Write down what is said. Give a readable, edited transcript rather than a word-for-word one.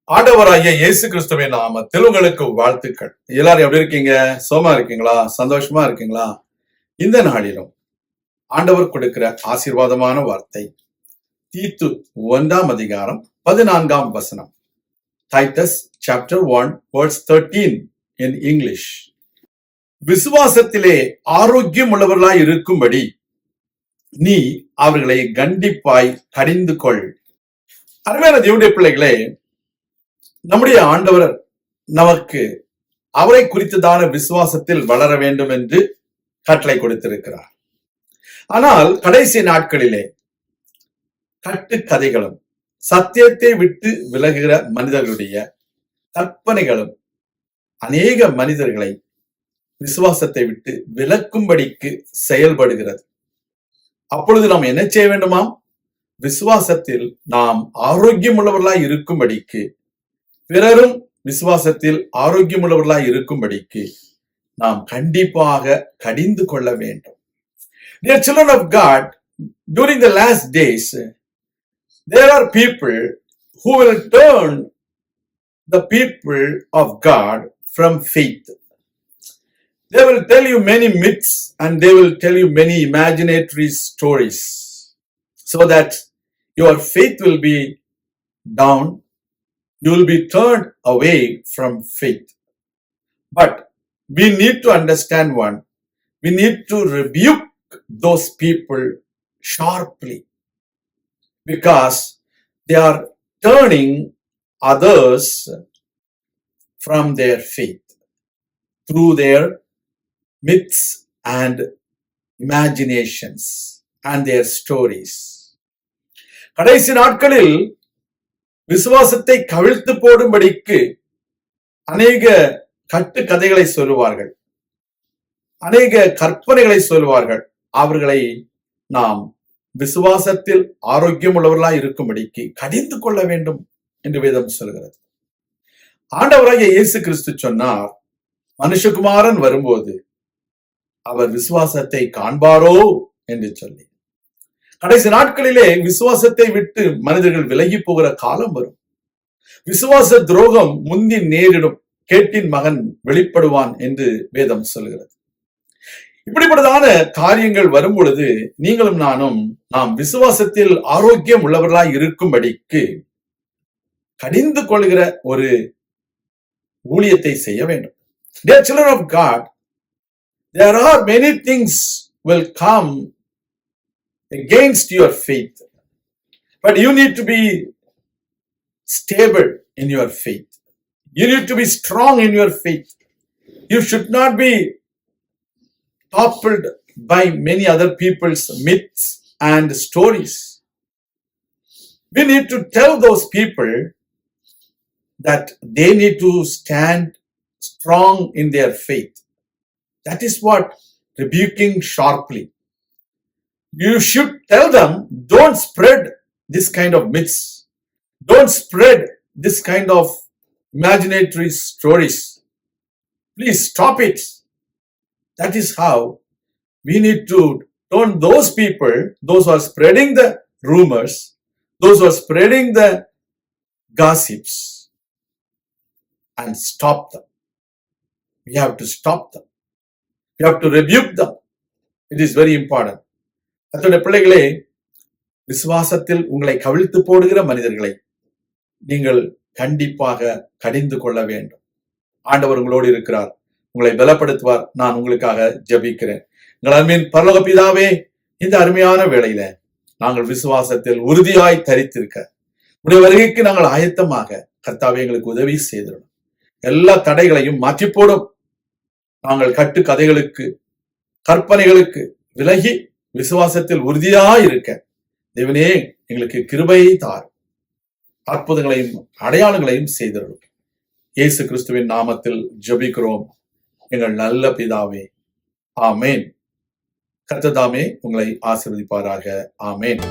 ஆண்டவராகிய இயேசு கிறிஸ்துவின் நாமத்தில் உங்களுக்கு வாழ்த்துக்கள். எல்லாரும் எப்படி இருக்கீங்க? சோமா இருக்கீங்களா? சந்தோஷமா இருக்கீங்களா? இந்த நாளிலும் ஆண்டவர் கொடுக்கிற ஆசீர்வாதமான வார்த்தை தீத்து 1 Titus chapter 1 verse 13 in English. விசுவாசத்திலே ஆரோக்கியம் உள்ளவர்களாய் இருக்கும்படி நீ அவர்களை கண்டிப்பாய் கடிந்து கொள். அருமையான தேவனுடைய பிள்ளைகளே, நம்முடைய ஆண்டவர் நமக்கு அவரை குறித்ததான விசுவாசத்தில் வளர வேண்டும் என்று கட்டளை கொடுத்திருக்கிறார். ஆனால் கடைசி நாட்களிலே கட்டுக்கதைகளும் சத்தியத்தை விட்டு விலகுகிற மனிதர்களுடைய கற்பனைகளும் அநேக மனிதர்களை விசுவாசத்தை விட்டு விலக்கும்படிக்கு செயல்படுகிறது. அப்பொழுது நாம் என்ன செய்ய வேண்டுமாம்? விசுவாசத்தில் நாம் ஆரோக்கியம் உள்ளவர்களாய் இருக்கும்படிக்கு, பிறரும் விசுவாசத்தில் ஆரோக்கியம் உள்ளவர்களாய் இருக்கும்படிக்கு நாம் கண்டிப்பாக கடிந்து கொள்ள வேண்டும். Dear children of God, during the last days, there are people who will turn the people of God from faith. They will tell you many myths and they will tell you many imaginatory stories so that your faith will be down. You will be turned away from faith. But we need to understand one. We need to rebuke those people sharply because they are turning others from their faith through their myths and imaginations and their stories. கடைசி நாட்களில் விசுவாசத்தை கவிழ்த்து போடும்படிக்கு அநேக கட்டுக்கதைகளை சொல்லுவார்கள், அநேக கற்பனைகளை சொல்லுவார்கள். அவர்களை நாம் விசுவாசத்தில் ஆரோக்கியம் உள்ளவர்களாய் இருக்கும்படிக்கு கடிந்து கொள்ள வேண்டும் என்று வேதம் சொல்கிறது. ஆண்டவராகிய இயேசு கிறிஸ்து சொன்னார், மனுஷகுமாரன் வரும்போது அவர் விசுவாசத்தை காண்பாரோ என்று சொல்லி. கடைசி நாட்களிலே விசுவாசத்தை விட்டு மனிதர்கள் விலகி போகிற காலம் வரும். விசுவாச துரோகம் முந்தி நேரிடும், கேட்டின் மகன் வெளிப்படுவான் என்று வேதம் சொல்கிறது. இப்படிப்பட்டதான காரியங்கள் வரும் பொழுது நீங்களும் நானும் நாம் விசுவாசத்தில் ஆரோக்கியம் உள்ளவர்களாய் இருக்கும்படிக்கு கடிந்து கொள்கிற ஒரு ஊழியத்தை செய்ய வேண்டும். Dear children of God, there are many things will come against your faith, but you need to be stable in your faith. You need to be strong in your faith. You should not be toppled by many other people's myths and stories. We need to tell those people that they need to stand strong in their faith. That is what rebuking sharply. You should tell them, don't spread this kind of myths. Don't spread this kind of imaginatory stories. Please stop it. That is how we need to turn those people, those who are spreading the rumors, those who are spreading the gossips, and stop them. We have to stop them. We have to rebuke them. It is very important. கர்த்தருடைய பிள்ளைகளே, விசுவாசத்தில் உங்களை கவிழ்த்து போடுகிற மனிதர்களை நீங்கள் கண்டிப்பாக கடிந்து கொள்ள வேண்டும். ஆண்டவர் உங்களோடு இருக்கிறார், உங்களை பலப்படுத்துவார். நான் உங்களுக்காக ஜெபிக்கிறேன். எங்கள் அன்பின் பரலோக பிதாவே, இந்த அருமையான வேளையில நாங்கள் விசுவாசத்தில் உறுதியாய் தரித்திருக்க உடைய வருகைக்கு நாங்கள் ஆயத்தமாக கர்த்தாவே எங்களுக்கு உதவி செய்திடணும். எல்லா தடைகளையும் மாற்றி போடும். நாங்கள் கட்டு கதைகளுக்கு கற்பனைகளுக்கு விலகி விசுவாசத்தில் உறுதியாய் இருக்க தேவனே எங்களுக்கு கிருபையை தார். அற்புதங்களையும் அடையாளங்களையும் செய்திருக்கும். இயேசு கிறிஸ்துவின் நாமத்தில் ஜெபிக்கிறோம் எங்கள் நல்ல பிதாவே, ஆமேன். கர்த்தர் தாமே உங்களை ஆசீர்வதிப்பாராக. ஆமேன்.